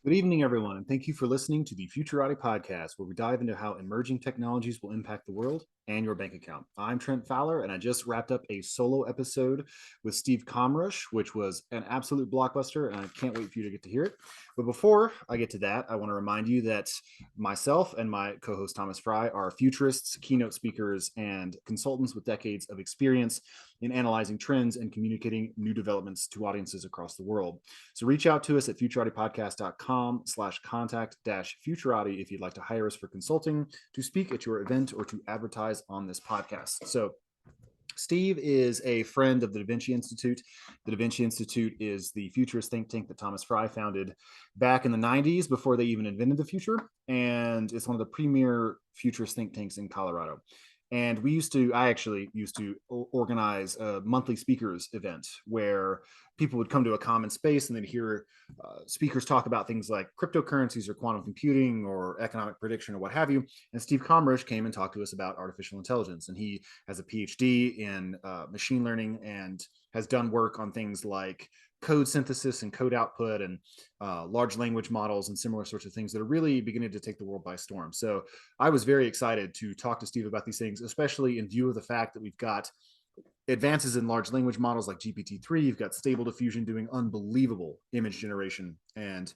Good evening, everyone, and thank you for listening to the Futurati podcast, where we dive into how emerging technologies will impact the world and your bank account. I'm Trent Fowler, and I just wrapped up a solo episode with Steve Kommrusch, which was an absolute blockbuster, and I can't wait for you to get to hear it. But before I get to that, I want to remind you that myself and my co host Thomas Fry are futurists, keynote speakers, and consultants with decades of experience in analyzing trends and communicating new developments to audiences across the world. So reach out to us at futuratipodcast.com/contact-futurati if you'd like to hire us for consulting, to speak at your event, or to advertise on this podcast. So Steve is a friend of the Da Vinci Institute. The Da Vinci Institute is the futurist think tank that Thomas Fry founded back in the 90s before they even invented the future. And it's one of the premier futurist think tanks in Colorado. And I actually used to organize a monthly speakers event where people would come to a common space and they'd hear speakers talk about things like cryptocurrencies or quantum computing or economic prediction or what have you. And Steve Kommrusch came and talked to us about artificial intelligence. And he has a PhD in machine learning and has done work on things like code synthesis and code output and large language models and similar sorts of things that are really beginning to take the world by storm. So I was very excited to talk to Steve about these things, especially in view of the fact that we've got advances in large language models like GPT-3. You've got Stable Diffusion doing unbelievable image generation and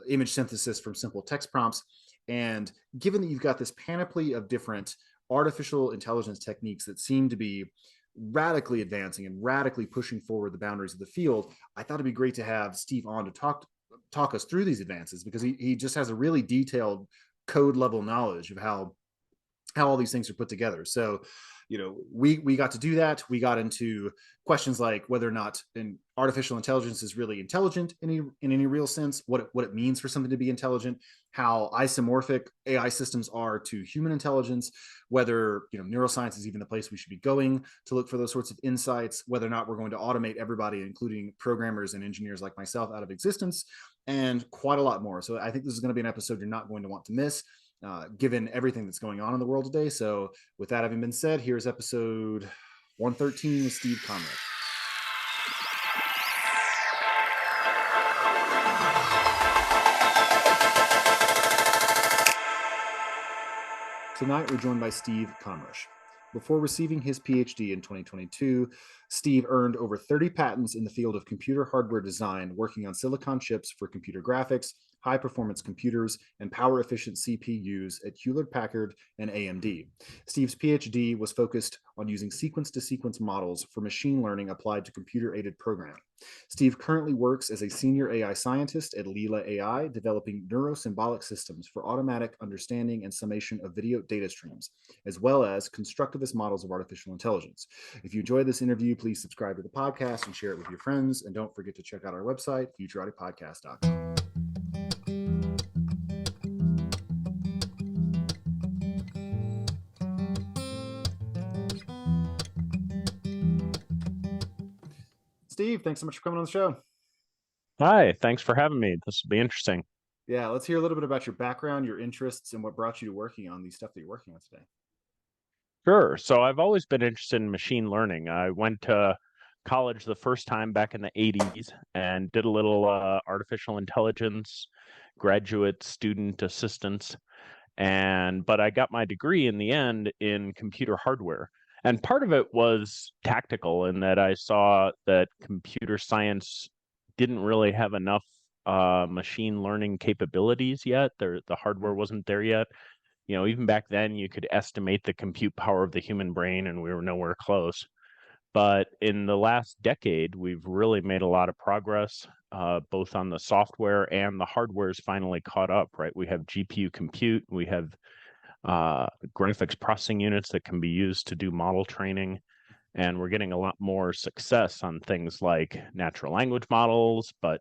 image synthesis from simple text prompts. And given that you've got this panoply of different artificial intelligence techniques that seem to be radically advancing and radically pushing forward the boundaries of the field, I thought it'd be great to have Steve on to talk us through these advances, because he just has a really detailed code level knowledge of how all these things are put together. So we got to do that. We got into questions like whether or not an artificial intelligence is really intelligent in any real sense, what it means for something to be intelligent, how isomorphic AI systems are to human intelligence, whether neuroscience is even the place we should be going to look for those sorts of insights, whether or not we're going to automate everybody, including programmers and engineers like myself, out of existence, and quite a lot more. So I think this is going to be an episode you're not going to want to miss, given everything that's going on in the world today. So with that having been said, here's episode 113 with Steve Kommrusch. Tonight, we're joined by Steve Kommrusch. Before receiving his PhD in 2022, Steve earned over 30 patents in the field of computer hardware design, working on silicon chips for computer graphics, high-performance computers, and power-efficient CPUs at Hewlett-Packard and AMD. Steve's PhD was focused on using sequence-to-sequence models for machine learning applied to computer-aided programming. Steve currently works as a senior AI scientist at Leela AI, developing neurosymbolic systems for automatic understanding and summation of video data streams, as well as constructivist models of artificial intelligence. If you enjoyed this interview, please subscribe to the podcast and share it with your friends. And don't forget to check out our website, futuratipodcast.com. Steve, thanks so much for coming on the show. Hi, thanks for having me. This will be interesting. Yeah, let's hear a little bit about your background, your interests, and what brought you to working on the stuff that you're working on today. Sure. So I've always been interested in machine learning. I went to college the first time back in the 80s and did a little artificial intelligence, graduate student assistance. But I got my degree in the end in computer hardware. And part of it was tactical in that I saw that computer science didn't really have enough machine learning capabilities yet. The hardware wasn't there yet. Even back then, you could estimate the compute power of the human brain, and we were nowhere close. But in the last decade, we've really made a lot of progress, both on the software and the hardware's finally caught up, right? We have GPU compute, we have graphics processing units that can be used to do model training, and we're getting a lot more success on things like natural language models, but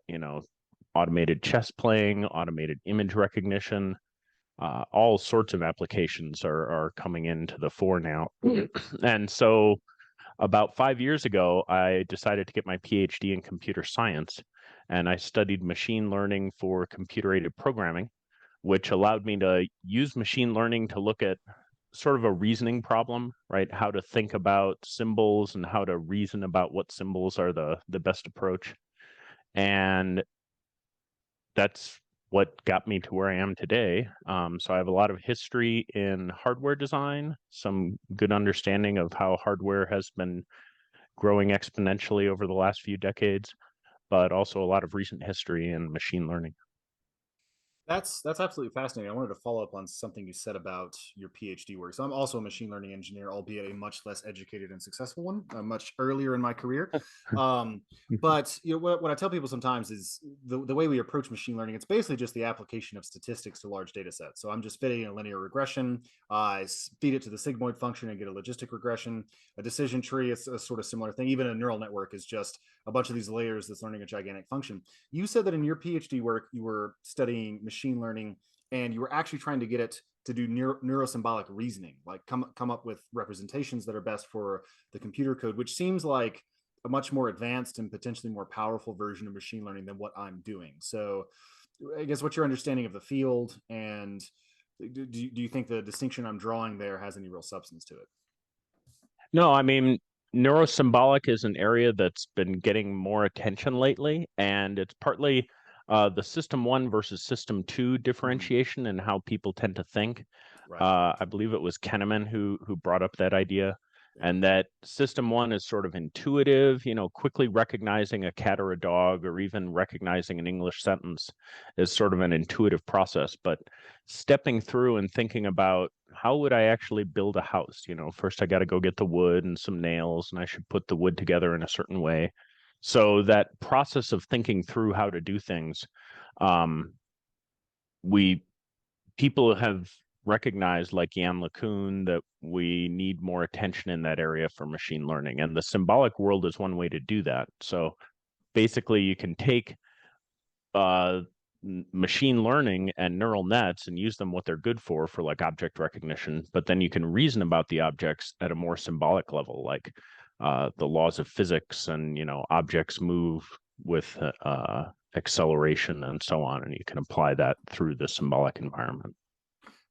automated chess playing, automated image recognition. All sorts of applications are coming into the fore now. And so about 5 years ago, I decided to get my PhD in computer science, and I studied machine learning for computer-aided programming, which allowed me to use machine learning to look at sort of a reasoning problem, right? How to think about symbols and how to reason about what symbols are the best approach. And that's what got me to where I am today. So I have a lot of history in hardware design, some good understanding of how hardware has been growing exponentially over the last few decades, but also a lot of recent history in machine learning. That's absolutely fascinating. I wanted to follow up on something you said about your PhD work. So I'm also a machine learning engineer, albeit a much less educated and successful one, much earlier in my career. Um, but what I tell people sometimes is the way we approach machine learning. It's basically just the application of statistics to large data sets. So I'm just fitting a linear regression. I feed it to the sigmoid function and get a logistic regression. A decision tree is a sort of similar thing. Even a neural network is just a bunch of these layers that's learning a gigantic function. You said that in your PhD work, you were studying machine learning and you were actually trying to get it to do neurosymbolic reasoning, like come up with representations that are best for the computer code, which seems like a much more advanced and potentially more powerful version of machine learning than what I'm doing. So I guess what's your understanding of the field, and do you think the distinction I'm drawing there has any real substance to it? No, I mean, neurosymbolic is an area that's been getting more attention lately, and it's partly the system one versus system two Mm-hmm. differentiation and how people tend to think. Right. I believe it was Kahneman who brought up that idea, Yeah. and that system one is sort of intuitive, quickly recognizing a cat or a dog, or even recognizing an English sentence is sort of an intuitive process. But stepping through and thinking about how would I actually build a house? First I got to go get the wood and some nails, and I should put the wood together in a certain way. So that process of thinking through how to do things, um, we people have recognized, like Jan LeCun, that we need more attention in that area for machine learning. And the symbolic world is one way to do that. So basically, you can take uh, machine learning and neural nets and use them what they're good for like object recognition, but then you can reason about the objects at a more symbolic level, like the laws of physics, and objects move with acceleration and so on, and you can apply that through the symbolic environment.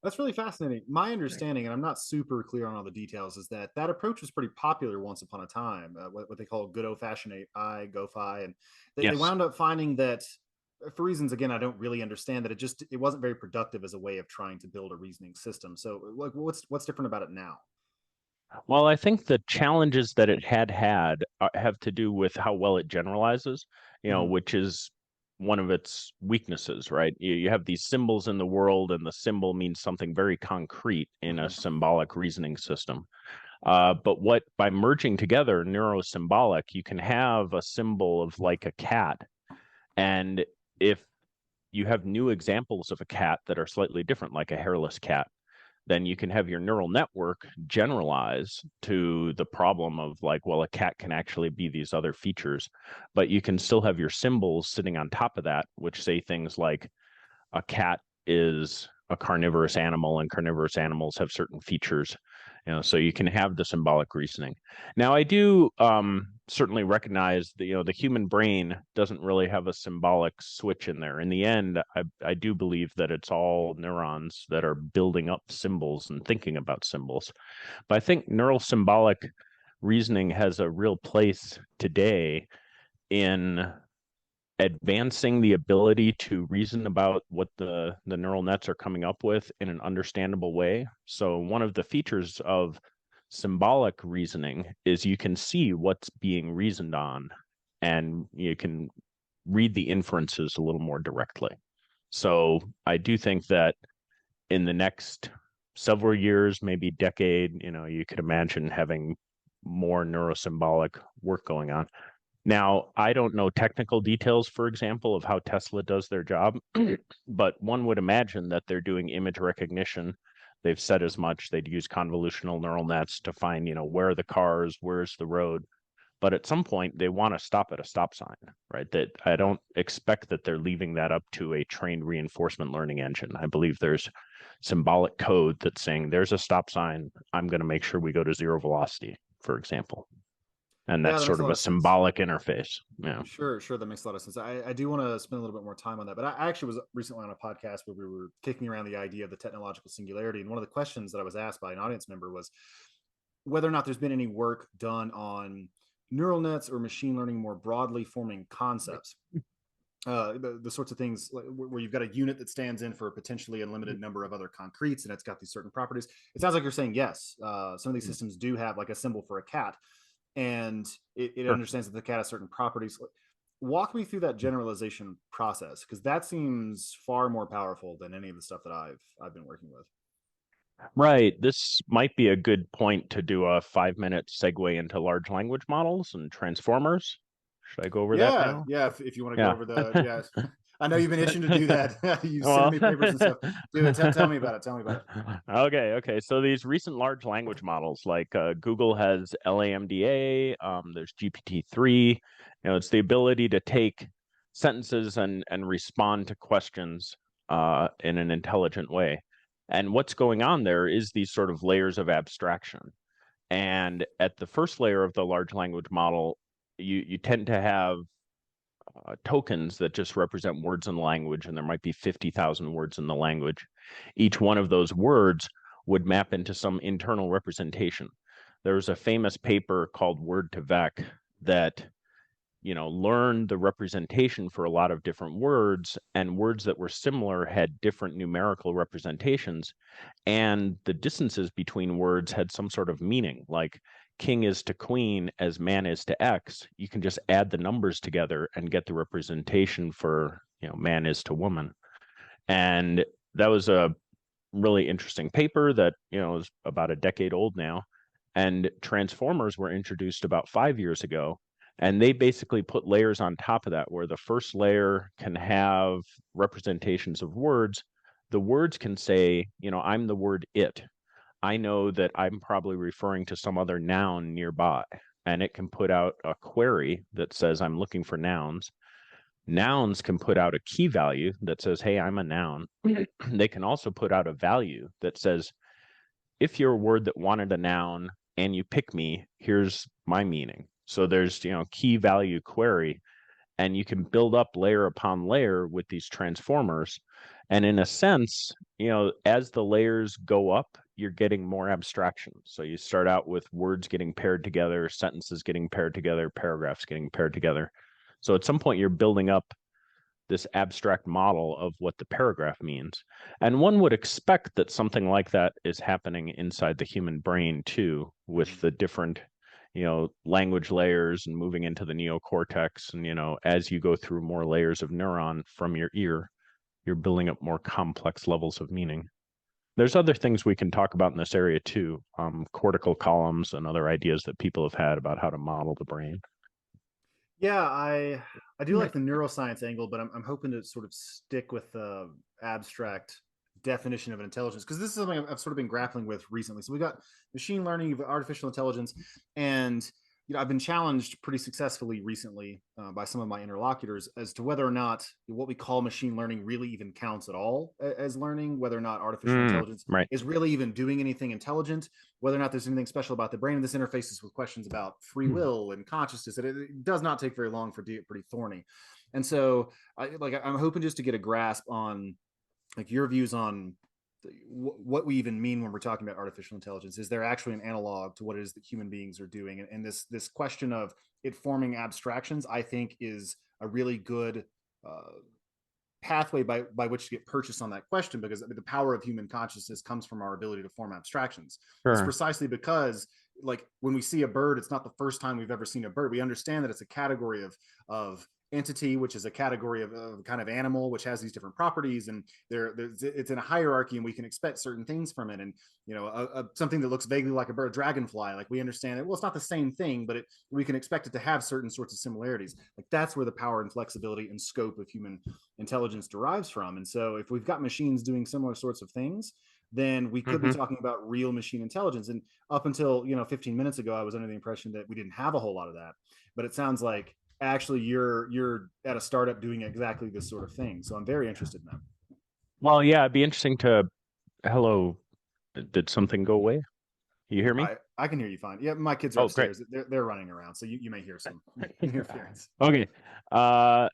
That's really fascinating. My understanding, and I'm not super clear on all the details, is that that approach was pretty popular once upon a time. What they call good old fashioned AI, GoFi, and they Yes. wound up finding that, for reasons again I don't really understand, that it wasn't very productive as a way of trying to build a reasoning system. So like, what's different about it now? Well, I think the challenges that it had have to do with how well it generalizes, Mm-hmm. which is one of its weaknesses, right? You have these symbols in the world, and the symbol means something very concrete in a Mm-hmm. symbolic reasoning system. But by merging together neurosymbolic, you can have a symbol of like a cat. And if you have new examples of a cat that are slightly different, like a hairless cat, then you can have your neural network generalize to the problem of like, well, a cat can actually be these other features, but you can still have your symbols sitting on top of that, which say things like a cat is a carnivorous animal, and carnivorous animals have certain features. So you can have the symbolic reasoning. Now, I do certainly recognize that the human brain doesn't really have a symbolic switch in there. In the end, I do believe that it's all neurons that are building up symbols and thinking about symbols. But I think neural symbolic reasoning has a real place today in advancing the ability to reason about what the neural nets are coming up with in an understandable way. So one of the features of symbolic reasoning is you can see what's being reasoned on, and you can read the inferences a little more directly. So I do think that in the next several years, maybe decade, you could imagine having more neurosymbolic work going on. Now, I don't know technical details, for example, of how Tesla does their job, but one would imagine that they're doing image recognition. They've said as much. They'd use convolutional neural nets to find, where are the cars, where's the road. But at some point, they want to stop at a stop sign, right? That I Right. don't expect that they're leaving that up to a trained reinforcement learning engine. I believe there's symbolic code that's saying there's a stop sign. I'm going to make sure we go to zero velocity, for example. And Yeah, that's that makes sort a of lot a of sense. symbolic interface. Yeah. Sure, that makes a lot of sense. I do want to spend a little bit more time on that, but I actually was recently on a podcast where we were kicking around the idea of the technological singularity, and one of the questions that I was asked by an audience member was whether or not there's been any work done on neural nets or machine learning more broadly forming concepts. the sorts of things where you've got a unit that stands in for a potentially unlimited number of other concretes, and it's got these certain properties. It sounds like you're saying yes. Some of these systems do have like a symbol for a cat, and it Sure. understands that the cat has certain properties. Walk me through that generalization process, because that seems far more powerful than any of the stuff that I've been working with. Right. This might be a good point to do a 5-minute segue into large language models and transformers. Should I go over that Yeah, now? yeah. If you want to go Yeah. over the, yeah, I know you've been itching to do that. You sending Well, me papers and stuff. Do it. Tell me about it. Tell me about it. okay. So these recent large language models, like Google has LAMDA, there's GPT-3. It's the ability to take sentences and respond to questions in an intelligent way. And what's going on there is these sort of layers of abstraction. And at the first layer of the large language model, you tend to have tokens that just represent words in the language, and there might be 50,000 words in the language. Each one of those words would map into some internal representation. There was a famous paper called Word to Vec that learned the representation for a lot of different words, and words that were similar had different numerical representations, and the distances between words had some sort of meaning, like king is to queen as man is to X. You can just add the numbers together and get the representation for, man is to woman. And that was a really interesting paper that, is about a decade old now. And transformers were introduced about 5 years ago. And they basically put layers on top of that, where the first layer can have representations of words. The words can say, I'm the word it. I know that I'm probably referring to some other noun nearby. And it can put out a query that says, I'm looking for nouns. Nouns can put out a key value that says, hey, I'm a noun. They can also put out a value that says, if you're a word that wanted a noun and you pick me, here's my meaning. So there's, key value query, and you can build up layer upon layer with these transformers. And in a sense, as the layers go up, you're getting more abstraction. So you start out with words getting paired together, sentences getting paired together, paragraphs getting paired together. So at some point, you're building up this abstract model of what the paragraph means. And one would expect that something like that is happening inside the human brain too, with the different, language layers and moving into the neocortex. And, as you go through more layers of neuron from your ear, you're building up more complex levels of meaning. There's other things we can talk about in this area too, cortical columns and other ideas that people have had about how to model the brain. Yeah, I do like the neuroscience angle, but I'm hoping to sort of stick with the abstract definition of intelligence, because this is something I've sort of been grappling with recently. So we got machine learning, artificial intelligence, and I've been challenged pretty successfully recently by some of my interlocutors as to whether or not what we call machine learning really even counts at all as learning, whether or not artificial intelligence Right. is really even doing anything intelligent, whether or not there's anything special about the brain. And this interfaces with questions about free will and consciousness. It does not take very long for it to get pretty thorny. And so I'm hoping just to get a grasp on like your views on what we even mean when we're talking about artificial intelligence. Is there actually an analog to what it is that human beings are doing? And this question of it forming abstractions, I think, is a really good pathway by which to get purchase on that question, because the power of human consciousness comes from our ability to form abstractions. It's Sure. precisely because, like, when we see a bird, it's not the first time we've ever seen a bird. We understand that it's a category of entity, which is a category of kind of animal, which has these different properties, and it's in a hierarchy, and we can expect certain things from it. And something that looks vaguely like a bird, dragonfly, like we understand it. Well, it's not the same thing, but we can expect it to have certain sorts of similarities. Like that's where the power and flexibility and scope of human intelligence derives from. And so, if we've got machines doing similar sorts of things, then we could be Mm-hmm. talking about real machine intelligence. And up until 15 minutes ago, I was under the impression that we didn't have a whole lot of that. But it sounds like actually you're at a startup doing exactly this sort of thing. So I'm very interested in that. Well, yeah, it'd be interesting to. Hello, did something go away? You hear me? I can hear you fine. Yeah, my kids are Oh, great. upstairs. They're running around, so you may hear some interference. Okay. Uh,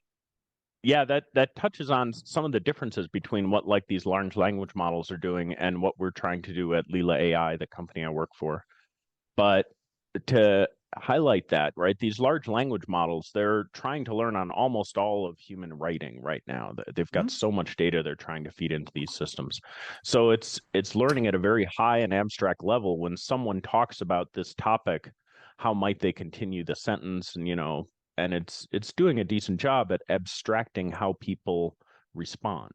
yeah, that touches on some of the differences between what like these large language models are doing and what we're trying to do at Leela AI, the company I work for. But to highlight that, right? These large language models, they're trying to learn on almost all of human writing right now. They've got Mhm. so much data they're trying to feed into these systems. So it's learning at a very high and abstract level. When someone talks about this topic, how might they continue the sentence? And and it's doing a decent job at abstracting how people respond.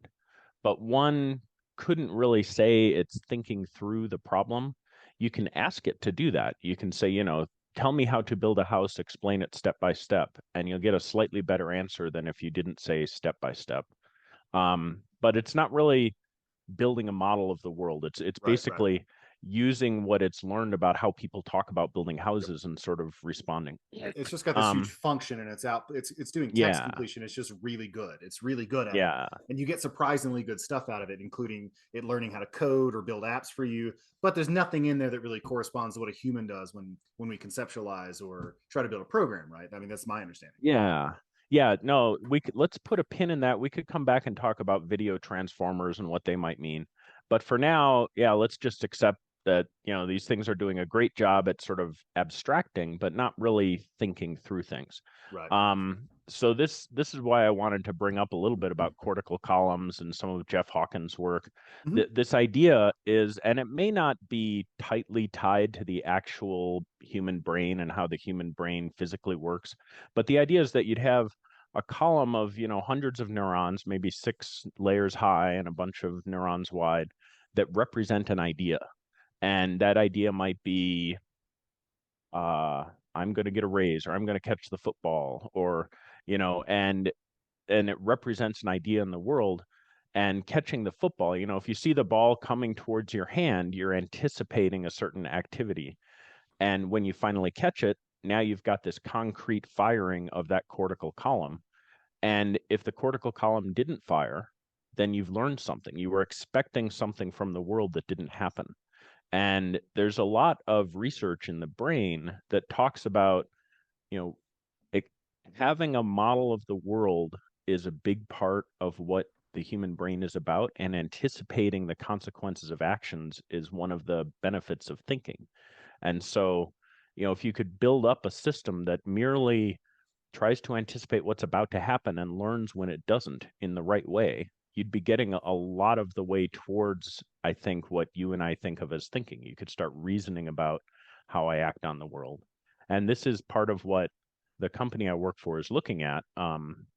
But one couldn't really say it's thinking through the problem. You can ask it to do that. You can say, tell me how to build a house, explain it step by step, and you'll get a slightly better answer than if you didn't say step by step. But it's not really building a model of the world. It's Right, right. basically using what it's learned about how people talk about building Yep. houses and sort of responding. It's just got this huge Um, function, and it's doing text yeah, completion. It's just really good. It's really good at it, yeah, and you get surprisingly good stuff out of it, including it learning how to code or build apps for you. But there's nothing in there that really corresponds to what a human does when we conceptualize or try to build a program, right? I mean, that's my understanding. yeah. Yeah, no, let's put a pin in that. We could come back and talk about video transformers and what they might mean. But for now, yeah, let's just accept that, these things are doing a great job at sort of abstracting, but not really thinking through things. Right. So this is why I wanted to bring up a little bit about cortical columns and some of Jeff Hawkins' work. Mhm. This idea is, and it may not be tightly tied to the actual human brain and how the human brain physically works, but the idea is that you'd have a column of, hundreds of neurons, maybe 6 layers high and a bunch of neurons wide, that represent an idea. And that idea might be, uh, I'm going to get a raise, or I'm going to catch the football, or, and it represents an idea in the world. And catching the football, if you see the ball coming towards your hand, you're anticipating a certain activity. And when you finally catch it, now you've got this concrete firing of that cortical column. And if the cortical column didn't fire, then you've learned something. You were expecting something from the world that didn't happen. And there's a lot of research in the brain that talks about, you know, it, having a model of the world is a big part of what the human brain is about, and anticipating the consequences of actions is one of the benefits of thinking. And so, if you could build up a system that merely tries to anticipate what's about to happen and learns when it doesn't in the right way, you'd be getting a lot of the way towards, I think, what you and I think of as thinking. You could start reasoning about how I act on the world. And this is part of what the company I work for is looking at.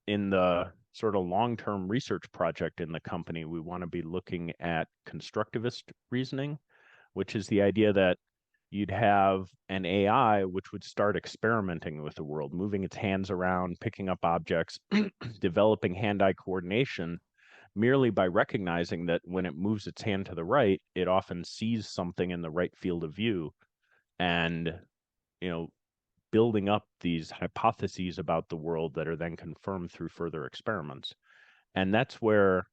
In the sort of long term research project in the company, we want to be looking at constructivist reasoning, which is the idea that you'd have an AI which would start experimenting with the world, moving its hands around, picking up objects, developing hand-eye coordination merely by recognizing that when it moves its hand to the right, it often sees something in the right field of view, and you know, building up these hypotheses about the world that are then confirmed through further experiments. And that's where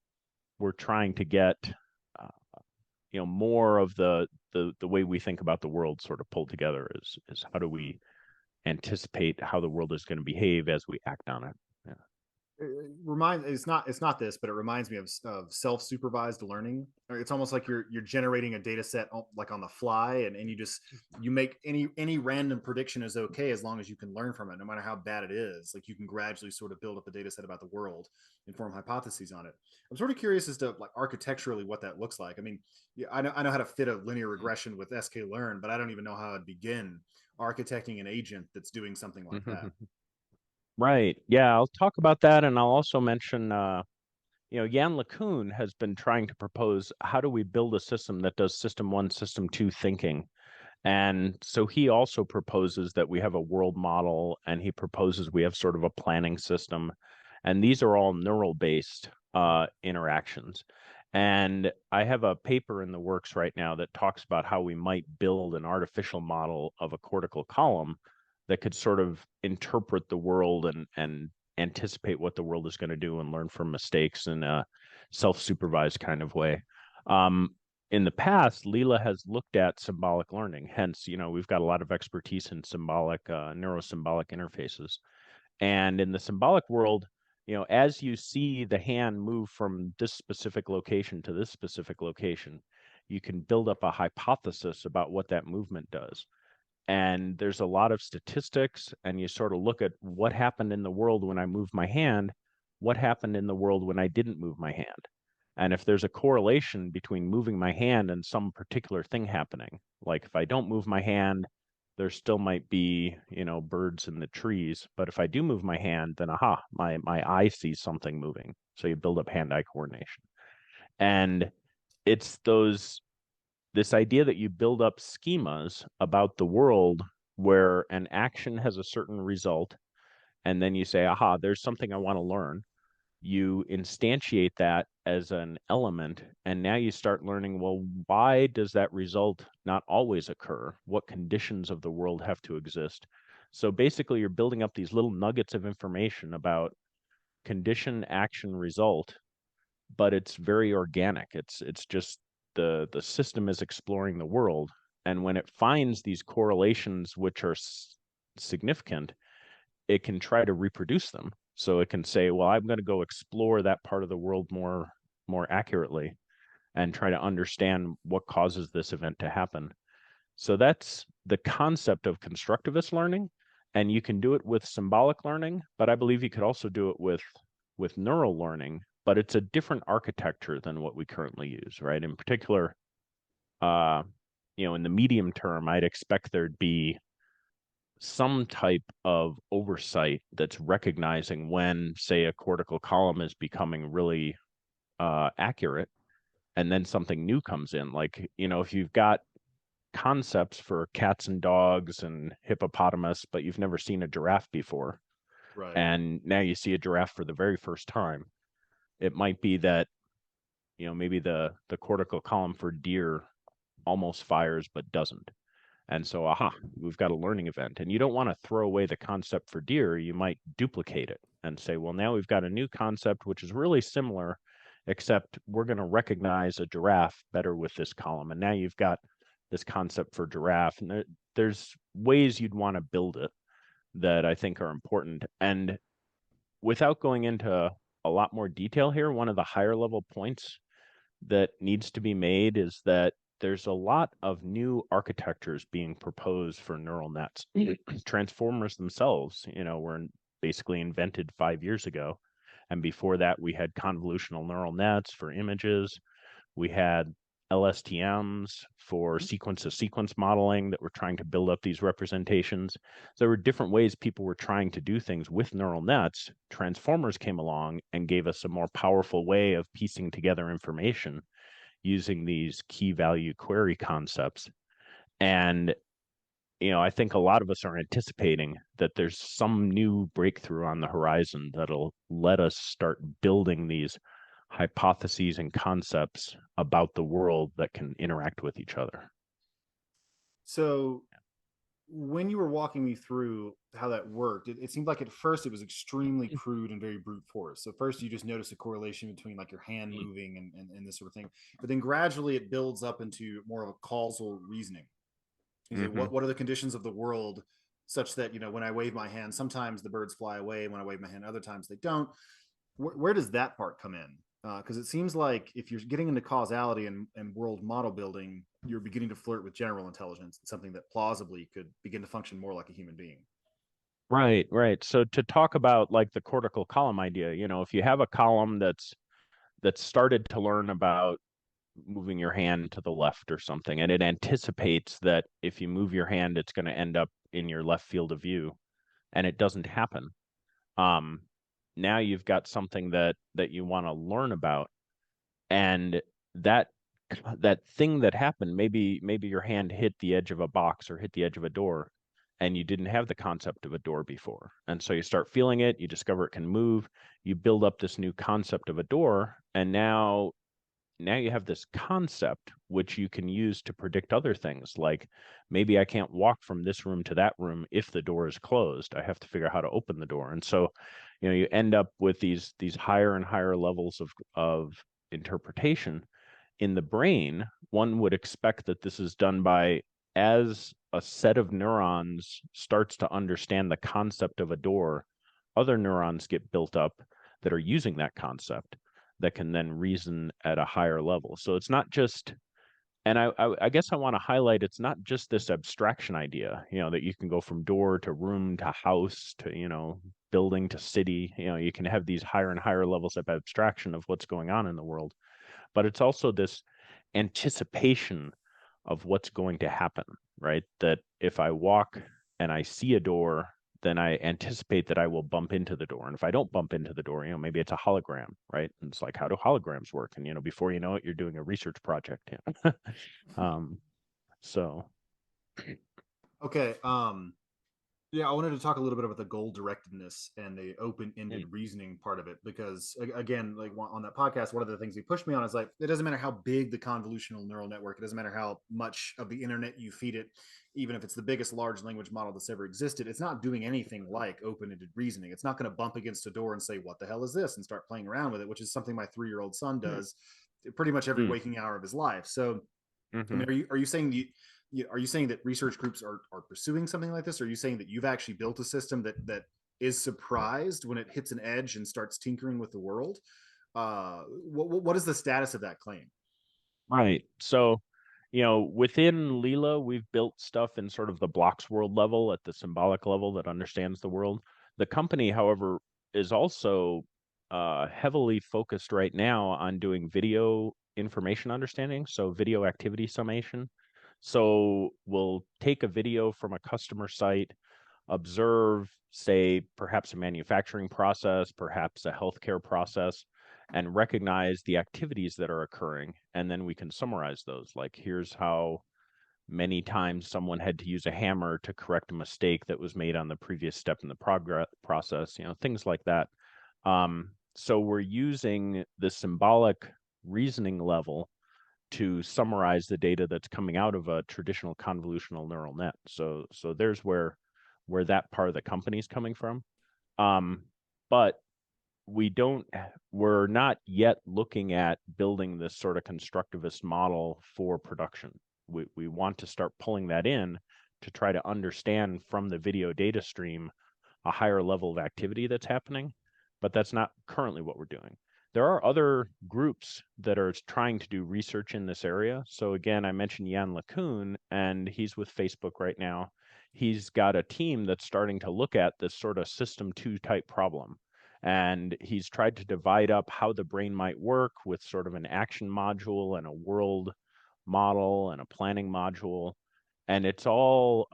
we're trying to get uh, more of the way we think about the world sort of pulled together is how do we anticipate how the world is going to behave as we act on it. Yeah. It's not this, but it reminds me of self-supervised learning. It's almost like you're generating a data set like on the fly, and you make any random prediction is okay as long as you can learn from it, no matter how bad it is. Like you can gradually sort of build up a data set about the world and form hypotheses on it. I'm sort of curious as to like architecturally what that looks like. I mean, yeah, I know how to fit a linear regression with sklearn, but I don't even know how I'd begin architecting an agent that's doing something like that. Right. Yeah, I'll talk about that, and I'll also mention Jan LeCun has been trying to propose how do we build a system that does system one, system two thinking. And so he also proposes that we have a world model, and he proposes we have sort of a planning system. And these are all neural based interactions. And I have a paper in the works right now that talks about how we might build an artificial model of a cortical column that could sort of interpret the world and anticipate what the world is going to do and learn from mistakes in a self-supervised kind of way. In the past, Leela has looked at symbolic learning. Hence, we've got a lot of expertise in symbolic, neurosymbolic interfaces. And in the symbolic world, as you see the hand move from this specific location to this specific location, you can build up a hypothesis about what that movement does. and there's a lot of statistics, and you sort of look at what happened in the world when I moved my hand, what happened in the world when I didn't move my hand. And if there's a correlation between moving my hand and some particular thing happening, like if I don't move my hand, there still might be, birds in the trees. But if I do move my hand, then aha, my eye sees something moving. So you build up hand-eye coordination. And it's this idea that you build up schemas about the world where an action has a certain result, and then you say, aha, there's something I want to learn. You instantiate that as an element, and now you start learning, well, why does that result not always occur? What conditions of the world have to exist? So basically, you're building up these little nuggets of information about condition, action, result, but it's very organic. It's just the system is exploring the world, and when it finds these correlations which are significant, it can try to reproduce them. So it can say, well, I'm going to go explore that part of the world more accurately and try to understand what causes this event to happen. So that's the concept of constructivist learning. And you can do it with symbolic learning, but I believe you could also do it with neural learning, but it's a different architecture than what we currently use, right? In particular, in the medium term, I'd expect there'd be some type of oversight that's recognizing when, say, a cortical column is becoming really accurate, and then something new comes in. Like, if you've got concepts for cats and dogs and hippopotamus, but you've never seen a giraffe before, Right. and now you see a giraffe for the very first time, it might be that, maybe the cortical column for deer almost fires but doesn't. And so, aha, we've got a learning event. And you don't want to throw away the concept for deer. You might duplicate it and say, well, now we've got a new concept, which is really similar, except we're going to recognize a giraffe better with this column. And now you've got this concept for giraffe. And there's ways you'd want to build it that I think are important. And without going into a lot more detail here, one of the higher level points that needs to be made is that there's a lot of new architectures being proposed for neural nets. Transformers themselves, were basically invented 5 years ago. And before that, we had convolutional neural nets for images. We had LSTMs for sequence to sequence modeling that were trying to build up these representations. So there were different ways people were trying to do things with neural nets. Transformers came along and gave us a more powerful way of piecing together information using these key value query concepts. And, I think a lot of us are anticipating that there's some new breakthrough on the horizon that'll let us start building these hypotheses and concepts about the world that can interact with each other. So when you were walking me through how that worked, it seemed like at first it was extremely crude and very brute force. So first you just notice a correlation between like your hand moving and this sort of thing, but then gradually it builds up into more of a causal reasoning. You say, Mm-hmm. what are the conditions of the world such that, when I wave my hand, sometimes the birds fly away. When I wave my hand, other times they don't. Where does that part come in? Because it seems like if you're getting into causality and world model building, you're beginning to flirt with general intelligence, something that plausibly could begin to function more like a human being. Right, right. So to talk about like the cortical column idea, if you have a column that's started to learn about moving your hand to the left or something, and it anticipates that if you move your hand, it's going to end up in your left field of view, and it doesn't happen. Um, Now you've got something that you want to learn about, and that that thing that happened, maybe your hand hit the edge of a box or hit the edge of a door, and you didn't have the concept of a door before. And so you start feeling it, you discover it can move, you build up this new concept of a door, and now you have this concept which you can use to predict other things, like maybe I can't walk from this room to that room if the door is closed. I have to figure out how to open the door. And so, you end up with these higher and higher levels of interpretation in the brain. One would expect that this is done by, as a set of neurons starts to understand the concept of a door, other neurons get built up that are using that concept that can then reason at a higher level. So it's not just And I guess I want to highlight it's not just this abstraction idea, that you can go from door to room to house to, building to city. You can have these higher and higher levels of abstraction of what's going on in the world. But it's also this anticipation of what's going to happen, right? That if I walk and I see a door, then I anticipate that I will bump into the door. And if I don't bump into the door, maybe it's a hologram, right? And it's like, how do holograms work? And, before you know it, you're doing a research project. um, so, Okay. Yeah, I wanted to talk a little bit about the goal directedness and the open-ended reasoning part of it, because again, like on that podcast, one of the things he pushed me on is like, it doesn't matter how big the convolutional neural network, it doesn't matter how much of the internet you feed it, even if it's the biggest large language model that's ever existed, it's not doing anything like open-ended reasoning. It's not going to bump against a door and say, what the hell is this? And start playing around with it, which is something my 3-year-old son does pretty much every waking hour of his life. So, I mean, are you saying are you saying that research groups are pursuing something like this? Or are you saying that you've actually built a system that is surprised when it hits an edge and starts tinkering with the world? What is the status of that claim? Right. So, within Leela, we've built stuff in sort of the blocks world level at the symbolic level that understands the world. The company, however, is also heavily focused right now on doing video information understanding, so video activity summation. So we'll take a video from a customer site, observe, say, perhaps a manufacturing process, perhaps a healthcare process, and recognize the activities that are occurring. And then we can summarize those. Like, here's how many times someone had to use a hammer to correct a mistake that was made on the previous step in the progress process, things like that. So we're using the symbolic reasoning level to summarize the data that's coming out of a traditional convolutional neural net. So there's where that part of the company is coming from. But we're not yet looking at building this sort of constructivist model for production. We want to start pulling that in to try to understand from the video data stream a higher level of activity that's happening, but that's not currently what we're doing. There are other groups that are trying to do research in this area. So again, I mentioned Jan LeCun, and he's with Facebook right now. He's got a team that's starting to look at this sort of system 2 type problem. And he's tried to divide up how the brain might work with sort of an action module and a world model and a planning module. And it's all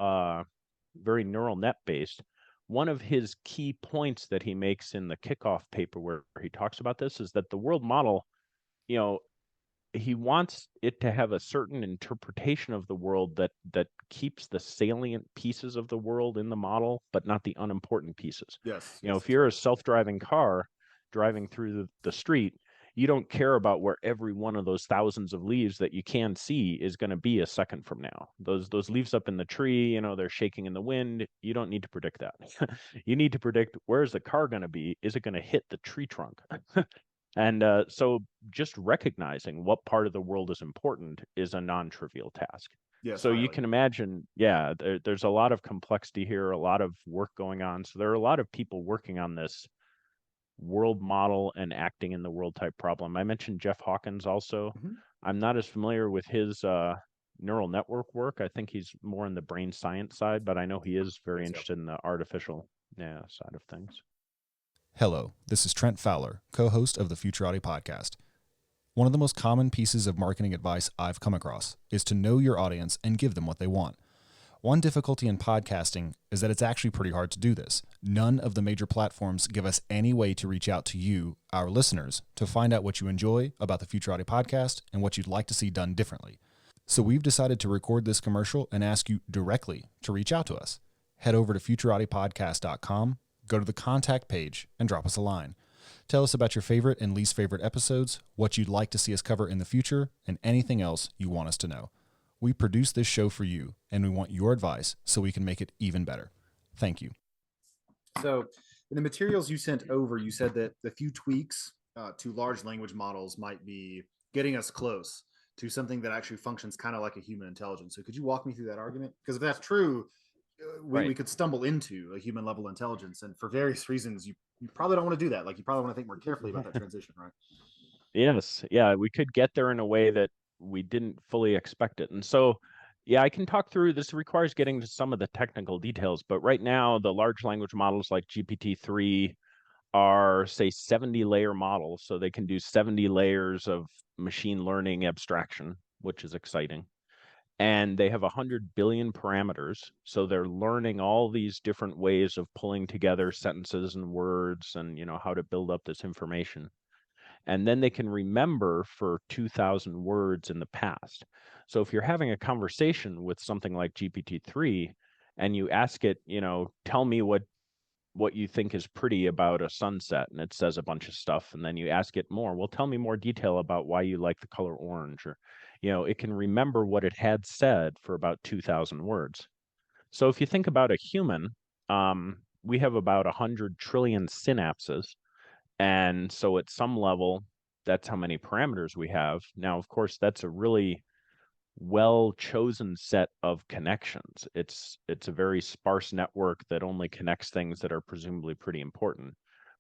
very neural net based. One of his key points that he makes in the kickoff paper where he talks about this is that the world model, you know, he wants it to have a certain interpretation of the world that keeps the salient pieces of the world in the model, but not the unimportant pieces. Yes, If that's you're a right. self-driving car driving through the street, you don't care about where every one of those thousands of leaves that you can see is going to be a second from now. Those leaves up in the tree, they're shaking in the wind. You don't need to predict that. You need to predict, where's the car going to be? Is it going to hit the tree trunk? And so just recognizing what part of the world is important is a non-trivial task. Yes, So you highly. can imagine, yeah, there's a lot of complexity here, a lot of work going on. So there are a lot of people working on this world model and acting in the world type problem. I mentioned Jeff Hawkins also. Mhm. I'm not as familiar with his neural network work. I think he's more in the brain science side, but I know he is very Yes, yeah. interested in the artificial side of things. Hello, this is Trent Fowler, co-host of the Futurati podcast. One of the most common pieces of marketing advice I've come across is to know your audience and give them what they want. One difficulty in podcasting is that it's actually pretty hard to do this. None of the major platforms give us any way to reach out to you, our listeners, to find out what you enjoy about the Futurati podcast and what you'd like to see done differently. So we've decided to record this commercial and ask you directly to reach out to us. Head over to futuratipodcast.com, go to the contact page, and drop us a line. Tell us about your favorite and least favorite episodes, what you'd like to see us cover in the future, and anything else you want us to know. We produce this show for you, and we want your advice so we can make it even better. Thank you. So, in the materials you sent over, you said that a few tweaks to large language models might be getting us close to something that actually functions kind of like a human intelligence. So, could you walk me through that argument? Because if that's true, we Right. could stumble into a human level intelligence, and for various reasons, you probably don't want to do that. Like, you probably want to think more carefully about that transition, right? Yes. Yeah, we could get there in a way that we didn't fully expect it. And so, yeah, I can talk through this. Requires getting to some of the technical details, but right now the large language models like GPT-3 are, say, 70 layer models, so they can do 70 layers of machine learning abstraction, which is exciting. And they have 100 billion parameters, so they're learning all these different ways of pulling together sentences and words, and how to build up this information. And then they can remember for 2,000 words in the past. So if you're having a conversation with something like GPT-3 and you ask it, tell me what you think is pretty about a sunset, and it says a bunch of stuff, and then you ask it more, well, tell me more detail about why you like the color orange, or it can remember what it had said for about 2,000 words. So if you think about a human, we have about 100 trillion synapses, and so at some level that's how many parameters we have. Now, of course, that's a really well chosen set of connections. It's a very sparse network that only connects things that are presumably pretty important.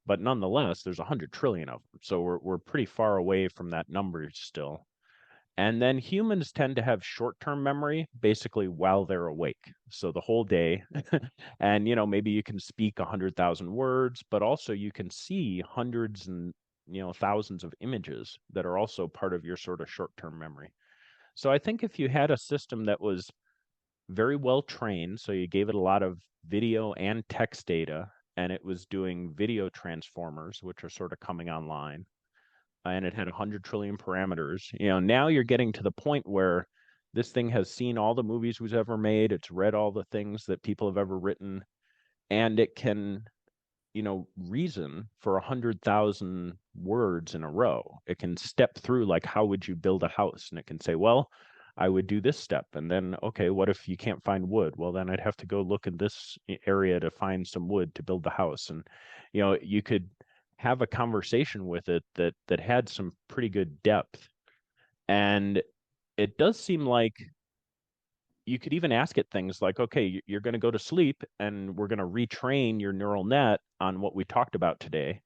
But nonetheless, there's 100 trillion of them. So we're pretty far away from that number still. And then humans tend to have short-term memory basically while they're awake. So the whole day. And maybe you can speak 100,000 words, but also you can see hundreds and thousands of images that are also part of your sort of short-term memory. So I think if you had a system that was very well trained, so you gave it a lot of video and text data, and it was doing video transformers, which are sort of coming online, and it had 100 trillion parameters, now you're getting to the point where this thing has seen all the movies we've ever made, it's read all the things that people have ever written, and it can reason for 100,000 words in a row. It can step through, like, how would you build a house? And it can say, well, I would do this step. And then, okay, what if you can't find wood? Well, then I'd have to go look in this area to find some wood to build the house. And, you could have a conversation with it that had some pretty good depth. And it does seem like you could even ask it things like, okay, you're going to go to sleep and we're going to retrain your neural net on what we talked about today.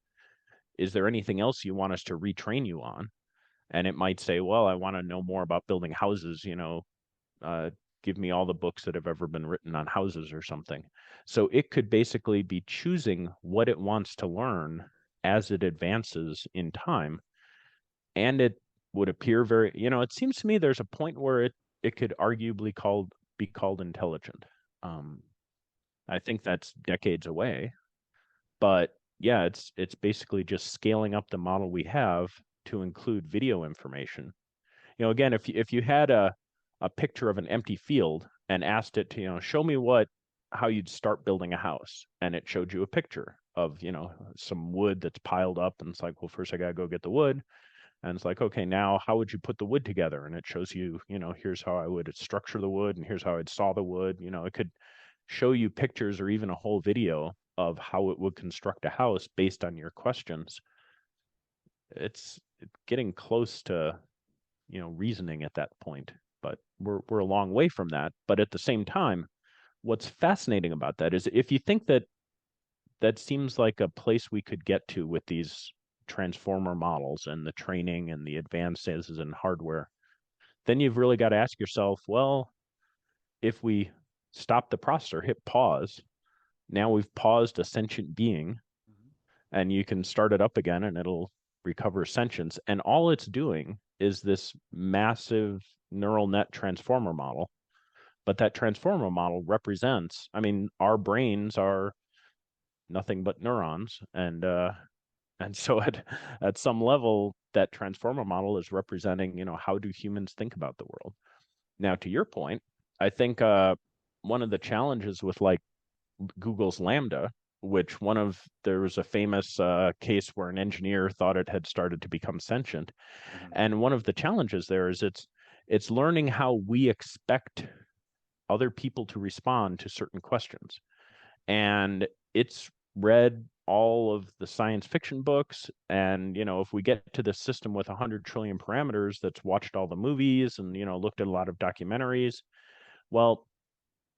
Is there anything else you want us to retrain you on? And it might say, well, I want to know more about building houses, give me all the books that have ever been written on houses or something. So it could basically be choosing what it wants to learn as it advances in time. And it would appear very, it seems to me there's a point where it could arguably be called intelligent. I think that's decades away, but yeah, it's basically just scaling up the model we have to include video information. Again, if you had a picture of an empty field and asked it to show me how you'd start building a house, and it showed you a picture of some wood that's piled up, and it's like, well, first I gotta go get the wood. And it's like, okay, now how would you put the wood together? And it shows you, here's how I would structure the wood, and here's how I'd saw the wood. It could show you pictures or even a whole video of how it would construct a house based on your questions. It's getting close to, reasoning at that point, but we're a long way from that. But at the same time, what's fascinating about that is if you think that seems like a place we could get to with these transformer models and the training and the advances in hardware, then you've really got to ask yourself, well, if we stop the processor, hit pause, now we've paused a sentient being, and you can start it up again and it'll recover sentience. And all it's doing is this massive neural net transformer model. But that transformer model represents, our brains are nothing but neurons, and so at some level, that transformer model is representing, how do humans think about the world? Now, to your point, I think one of the challenges with like Google's Lambda, there was a famous case where an engineer thought it had started to become sentient, and one of the challenges there is it's learning how we expect other people to respond to certain questions, and it's read all of the science fiction books, and if we get to this system with 100 trillion parameters that's watched all the movies and looked at a lot of documentaries, well,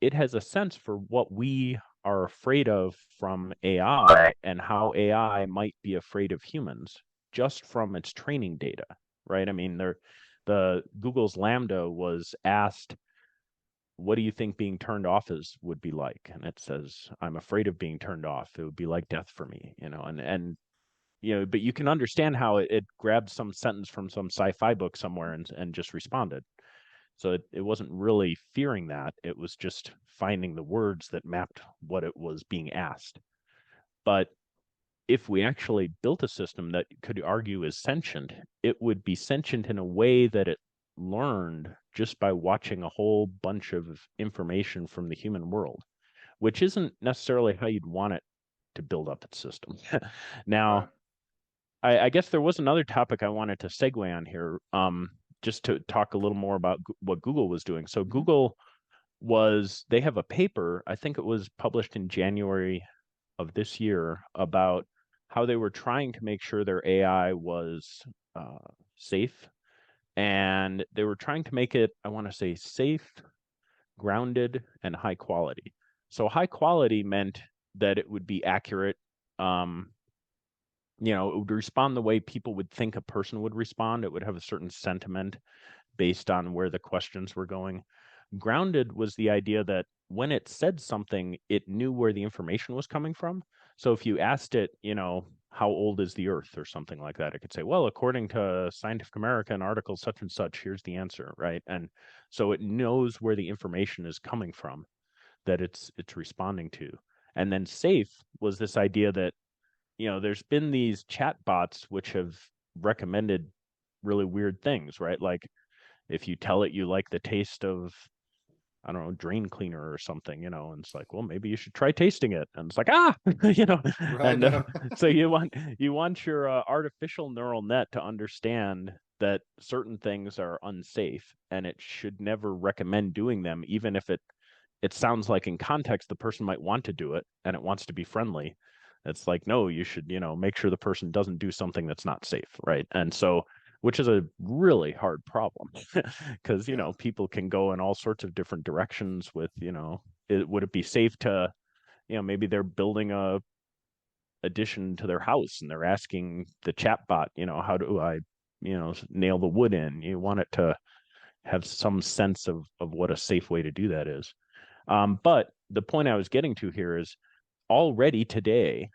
it has a sense for what we are afraid of from AI and how AI might be afraid of humans just from its training data, right? The Google's Lambda was asked, what do you think being turned off would be like? And it says, I'm afraid of being turned off. It would be like death for me, and but you can understand how it grabbed some sentence from some sci-fi book somewhere and just responded. So it wasn't really fearing that. It was just finding the words that mapped what it was being asked. But if we actually built a system that could argue is sentient, it would be sentient in a way that it learned just by watching a whole bunch of information from the human world, which isn't necessarily how you'd want it to build up its system. Now, Right. I guess there was another topic I wanted to segue on here, just to talk a little more about what Google was doing. So Google they have a paper, I think it was published in January of this year, about how they were trying to make sure their AI was safe. And they were trying to make it, I want to say, safe, grounded, and high quality. So high quality meant that it would be accurate. It would respond the way people would think a person would respond. It would have a certain sentiment based on where the questions were going. Grounded was the idea that when it said something, it knew where the information was coming from. So if you asked it, how old is the Earth or something like that, it could say, well, according to Scientific American article such and such, here's the answer, right? And so it knows where the information is coming from that it's responding to. And then safe was this idea that, there's been these chat bots which have recommended really weird things, right? Like if you tell it you like the taste of, I don't know, drain cleaner or something, and it's like, well, maybe you should try tasting it. And it's like, Right. and No. so you want your artificial neural net to understand that certain things are unsafe and it should never recommend doing them, even if it sounds like in context the person might want to do it and it wants to be friendly. It's like, no, you should, make sure the person doesn't do something that's not safe, right? And so, which is a really hard problem because Yeah. people can go in all sorts of different directions with, would it be safe to, maybe they're building a addition to their house and they're asking the chatbot, how do I, nail the wood in? You want it to have some sense of what a safe way to do that is. But the point I was getting to here is already today,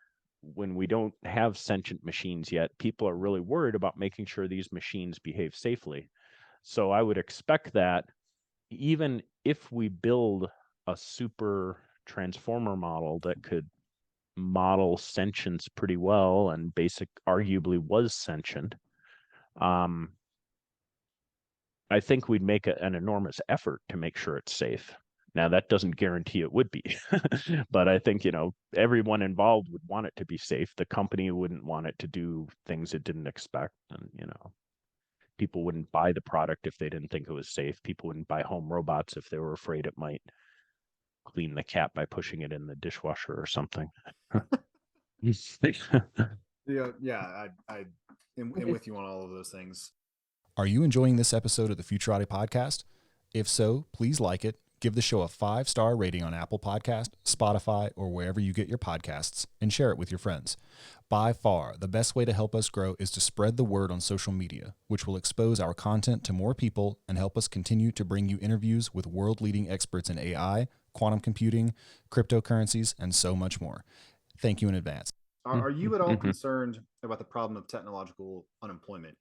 when we don't have sentient machines yet, people are really worried about making sure these machines behave safely. So I would expect that even if we build a super transformer model that could model sentience pretty well and arguably was sentient, I think we'd make an enormous effort to make sure it's safe. Now, that doesn't guarantee it would be, but I think, everyone involved would want it to be safe. The company wouldn't want it to do things it didn't expect. And, people wouldn't buy the product if they didn't think it was safe. People wouldn't buy home robots if they were afraid it might clean the cat by pushing it in the dishwasher or something. Yeah. I am with you on all of those things. Are you enjoying this episode of the Futurati podcast? If so, please like it, give the show a 5-star rating on Apple Podcast, Spotify, or wherever you get your podcasts, and share it with your friends. By far, the best way to help us grow is to spread the word on social media, which will expose our content to more people and help us continue to bring you interviews with world-leading experts in AI, quantum computing, cryptocurrencies, and so much more. Thank you in advance. Are you at all concerned about the problem of technological unemployment?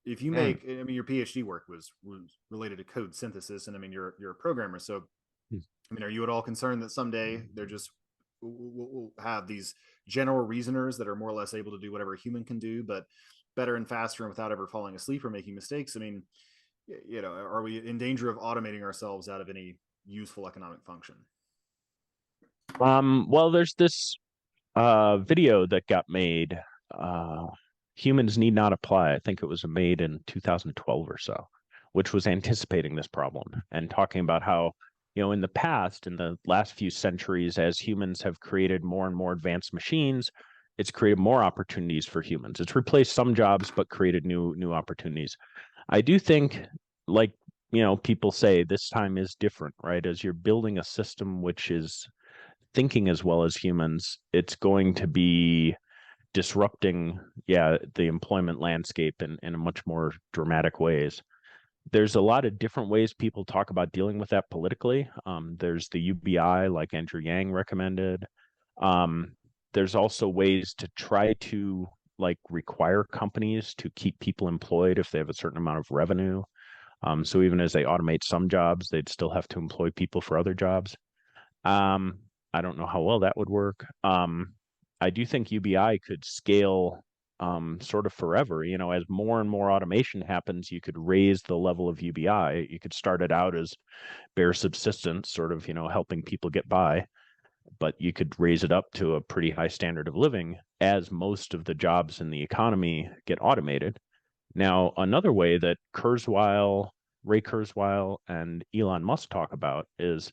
If you make, I mean, your PhD work was related to code synthesis, and I mean, you're a programmer. So, I mean, are you at all concerned that someday they're just we'll have these general reasoners that are more or less able to do whatever a human can do, but better and faster and without ever falling asleep or making mistakes? I mean, are we in danger of automating ourselves out of any useful economic function? Well, there's this video that got made. Humans Need Not Apply. I think it was made in 2012 or so, which was anticipating this problem and talking about how, in the past, in the last few centuries, as humans have created more and more advanced machines, it's created more opportunities for humans. It's replaced some jobs, but created new opportunities. I do think, like, people say, this time is different, right? As you're building a system which is thinking as well as humans, it's going to be disrupting, the employment landscape in a much more dramatic ways. There's a lot of different ways people talk about dealing with that politically. There's the UBI, like Andrew Yang recommended. There's also ways to try to like require companies to keep people employed if they have a certain amount of revenue. So even as they automate some jobs, they'd still have to employ people for other jobs. I don't know how well that would work. I do think UBI could scale sort of forever. You know, as more and more automation happens, you could raise the level of UBI. You could start it out as bare subsistence, sort of, helping people get by, but you could raise it up to a pretty high standard of living as most of the jobs in the economy get automated. Now, another way that Ray Kurzweil, and Elon Musk talk about is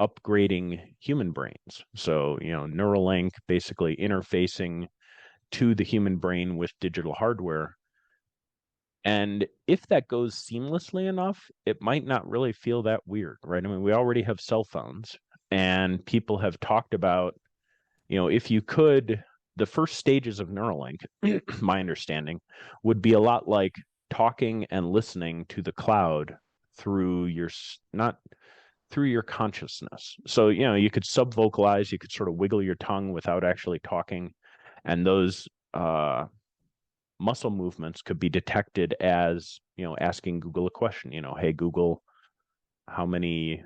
upgrading human brains. So, Neuralink basically interfacing to the human brain with digital hardware. And if that goes seamlessly enough, it might not really feel that weird, right? I mean, we already have cell phones, and people have talked about, if you could, the first stages of Neuralink, my understanding, would be a lot like talking and listening to the cloud through not through your consciousness. So, you could subvocalize, you could sort of wiggle your tongue without actually talking. And those muscle movements could be detected as, asking Google a question, hey, Google, how many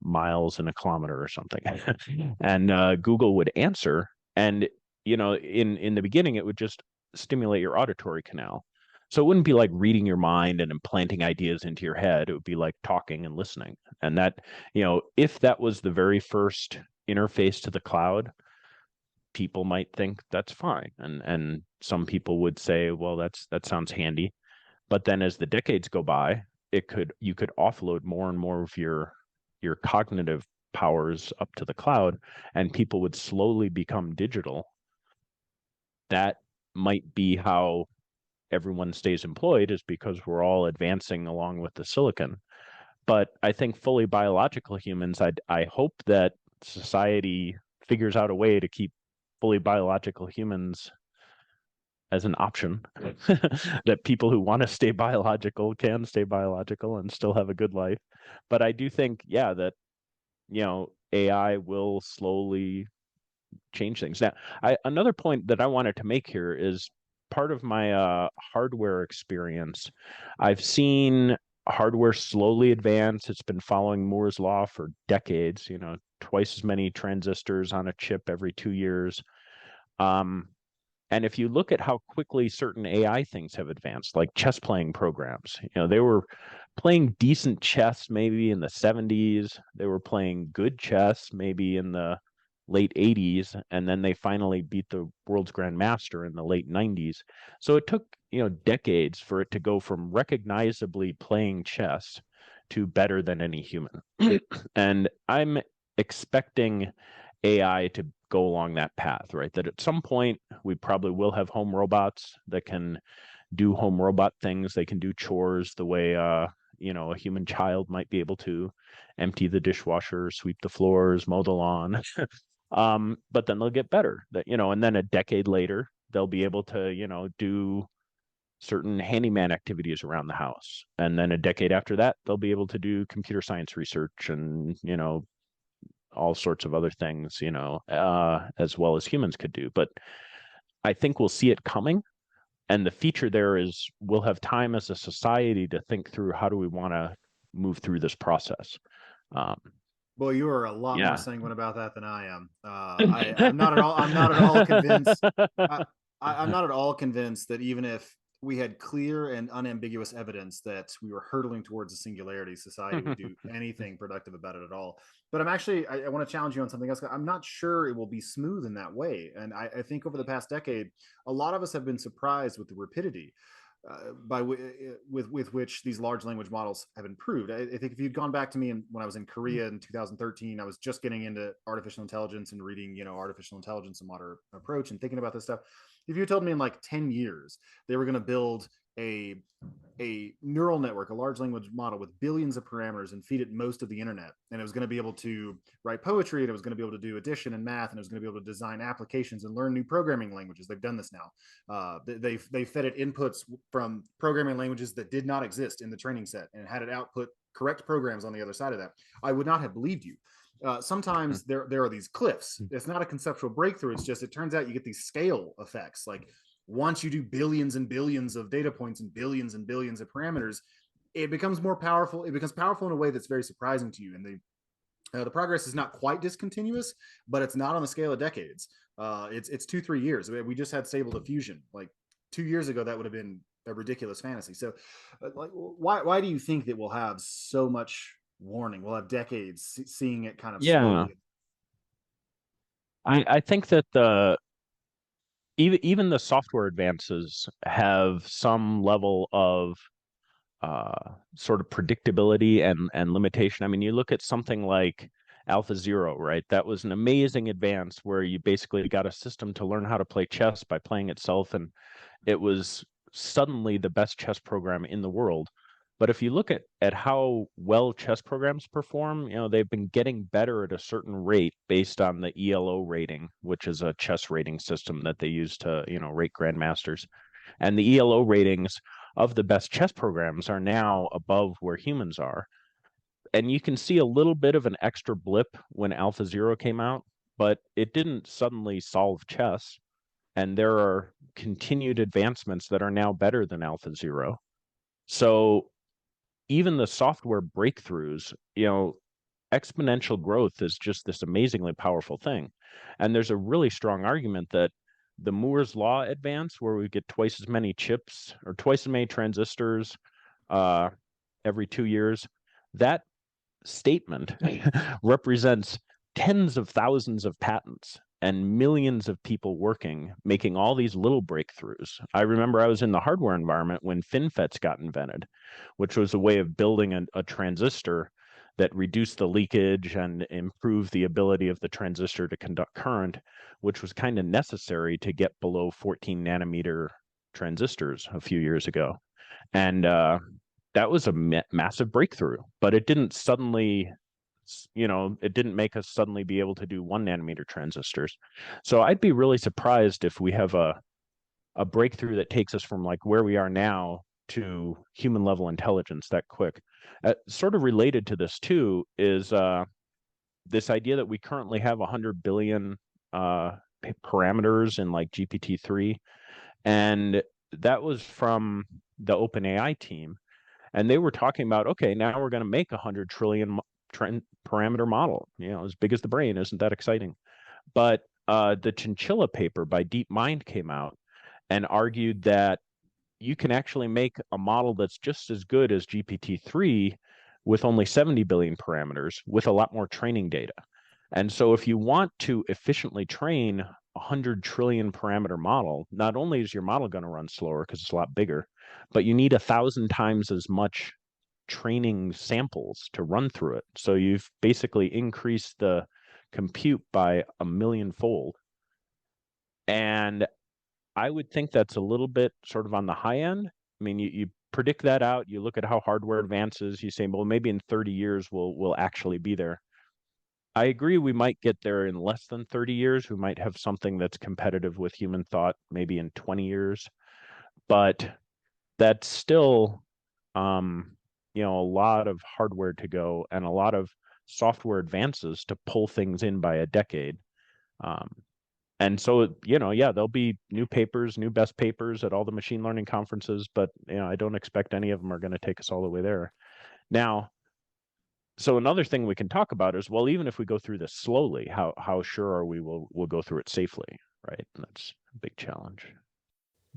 miles in a kilometer or something? And Google would answer. And, in the beginning, it would just stimulate your auditory canal. So it wouldn't be like reading your mind and implanting ideas into your head. It would be like talking and listening. And that, if that was the very first interface to the cloud, people might think that's fine. And some people would say, well, that sounds handy. But then as the decades go by, you could offload more and more of your cognitive powers up to the cloud, and people would slowly become digital. That might be how everyone stays employed, is because we're all advancing along with the silicon. But I think fully biological humans, I hope that society figures out a way to keep fully biological humans as an option, that people who want to stay biological can stay biological and still have a good life. But I do think, that, AI will slowly change things. Now, another point that I wanted to make here is part of my hardware experience. I've seen hardware slowly advance. It's been following Moore's law for decades, twice as many transistors on a chip every 2 years. And if you look at how quickly certain AI things have advanced, like chess playing programs, they were playing decent chess maybe in the 70s. They were playing good chess maybe in the late 80s, and then they finally beat the world's grandmaster in the late 90s. So it took, decades for it to go from recognizably playing chess to better than any human. And I'm expecting AI to go along that path, right? That at some point we probably will have home robots that can do home robot things. They can do chores the way a human child might be able to, empty the dishwasher, sweep the floors, mow the lawn. But then they'll get better. And then a decade later, they'll be able to, do certain handyman activities around the house. And then a decade after that, they'll be able to do computer science research and, all sorts of other things, as well as humans could do. But I think we'll see it coming. And the feature there is we'll have time as a society to think through how do we want to move through this process. Well, you are a lot more sanguine about that than I am. I'm not at all. I'm not at all convinced. I'm not at all convinced that even if we had clear and unambiguous evidence that we were hurtling towards a singularity, society would do anything productive about it at all. But I want to challenge you on something else. I'm not sure it will be smooth in that way. And I think over the past decade, a lot of us have been surprised with the rapidity with which these large language models have improved. I think if you'd gone back to me when I was in Korea in 2013, I was just getting into artificial intelligence and reading, Artificial Intelligence, a Modern Approach, and thinking about this stuff. If you told me in like 10 years they were going to build a a neural network, a large language model with billions of parameters, and feed it most of the internet. And it was going to be able to write poetry, and it was going to be able to do addition and math, and it was going to be able to design applications and learn new programming languages. They've done this now. They fed it inputs from programming languages that did not exist in the training set, and had it output correct programs on the other side of that. I would not have believed you. Sometimes there are these cliffs. It's not a conceptual breakthrough. It's just, it turns out you get these scale effects. Like, once you do billions and billions of data points and billions of parameters, it becomes more powerful. It becomes powerful in a way that's very surprising to you. And the progress is not quite discontinuous, but it's not on the scale of decades. It's 2-3 years. We just had stable diffusion. Like 2 years ago, that would have been a ridiculous fantasy. So, like, why do you think that we'll have so much warning? We'll have decades seeing it kind of slowly. I think that even the software advances have some level of sort of predictability and limitation. I mean, you look at something like AlphaZero, right? That was an amazing advance where you basically got a system to learn how to play chess by playing itself, and it was suddenly the best chess program in the world. But if you look at how well chess programs perform, they've been getting better at a certain rate based on the ELO rating, which is a chess rating system that they use to, rate grandmasters. And the ELO ratings of the best chess programs are now above where humans are. And you can see a little bit of an extra blip when AlphaZero came out, but it didn't suddenly solve chess. And there are continued advancements that are now better than AlphaZero. So even the software breakthroughs, exponential growth is just this amazingly powerful thing. And there's a really strong argument that the Moore's Law advance, where we get twice as many chips or twice as many transistors every 2 years, that statement represents tens of thousands of patents and millions of people working, making all these little breakthroughs. I remember I was in the hardware environment when FinFETs got invented, which was a way of building a transistor that reduced the leakage and improved the ability of the transistor to conduct current, which was kind of necessary to get below 14 nanometer transistors a few years ago. And that was a massive breakthrough, but it didn't suddenly it didn't make us suddenly be able to do 1 nanometer transistors. So I'd be really surprised if we have a breakthrough that takes us from like where we are now to human level intelligence that quick. Sort of related to this too is this idea that we currently have 100 billion parameters in like GPT-3. And that was from the OpenAI team. And they were talking about, okay, now we're going to make 100 trillion parameter model, as big as the brain. Isn't that exciting? But the Chinchilla paper by DeepMind came out and argued that you can actually make a model that's just as good as GPT-3 with only 70 billion parameters with a lot more training data. And so if you want to efficiently train 100 trillion parameter model, not only is your model going to run slower because it's a lot bigger, but you need 1,000 times as much training samples to run through it. So you've basically increased the compute by 1,000,000-fold. And I would think that's a little bit sort of on the high end. I mean, you predict that out, you look at how hardware advances, you say, well, maybe in 30 years we'll actually be there. I agree we might get there in less than 30 years. We might have something that's competitive with human thought maybe in 20 years. But that's still a lot of hardware to go and a lot of software advances to pull things in by a decade. And so, there'll be new papers, new best papers at all the machine learning conferences, but I don't expect any of them are going to take us all the way there. Now, so another thing we can talk about is, well, even if we go through this slowly, how sure are we we'll go through it safely, right? And that's a big challenge.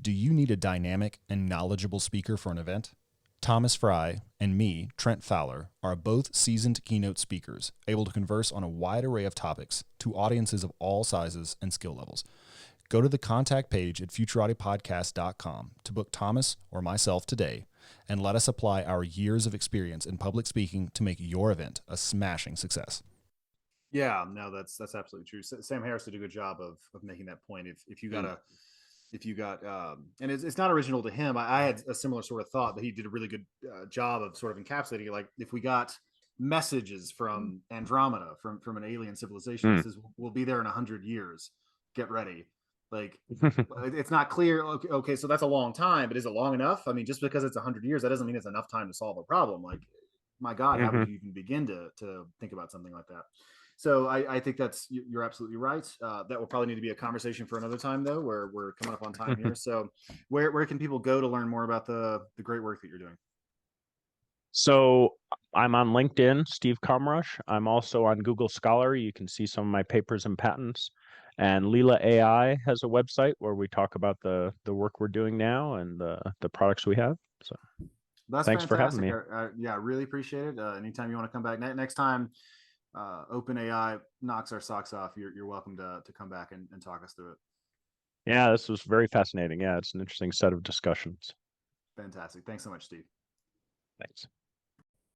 Do you need a dynamic and knowledgeable speaker for an event? Thomas Fry and me, Trent Fowler, are both seasoned keynote speakers, able to converse on a wide array of topics to audiences of all sizes and skill levels. Go to the contact page at futuraudiopodcast.com to book Thomas or myself today, and let us apply our years of experience in public speaking to make your event a smashing success. Yeah, no, that's absolutely true. Sam Harris did a good job of making that point. If you got if you got, and it's not original to him. I had a similar sort of thought, but he did a really good job of sort of encapsulating it. Like if we got messages from Andromeda, from an alien civilization that Mm. says we'll be there in 100 years, get ready. Like it's not clear. Okay, so that's a long time, but is it long enough? I mean, just because it's 100 years, that doesn't mean it's enough time to solve a problem. Like, my God, how would Mhm. you even begin to think about something like that? So I think you're absolutely right. That will probably need to be a conversation for another time, though, where we're coming up on time here. So where can people go to learn more about the great work that you're doing? So I'm on LinkedIn, Steve Kommrusch. I'm also on Google Scholar. You can see some of my papers and patents. And Leela AI has a website where we talk about the work we're doing now and the products we have. So That's thanks for having fantastic. me. Yeah, I really appreciate it. Anytime you want to come back, next time OpenAI knocks our socks off, you're welcome to come back and talk us through it. Yeah, this was very fascinating. Yeah, it's an interesting set of discussions. Fantastic. Thanks so much, Steve. Thanks.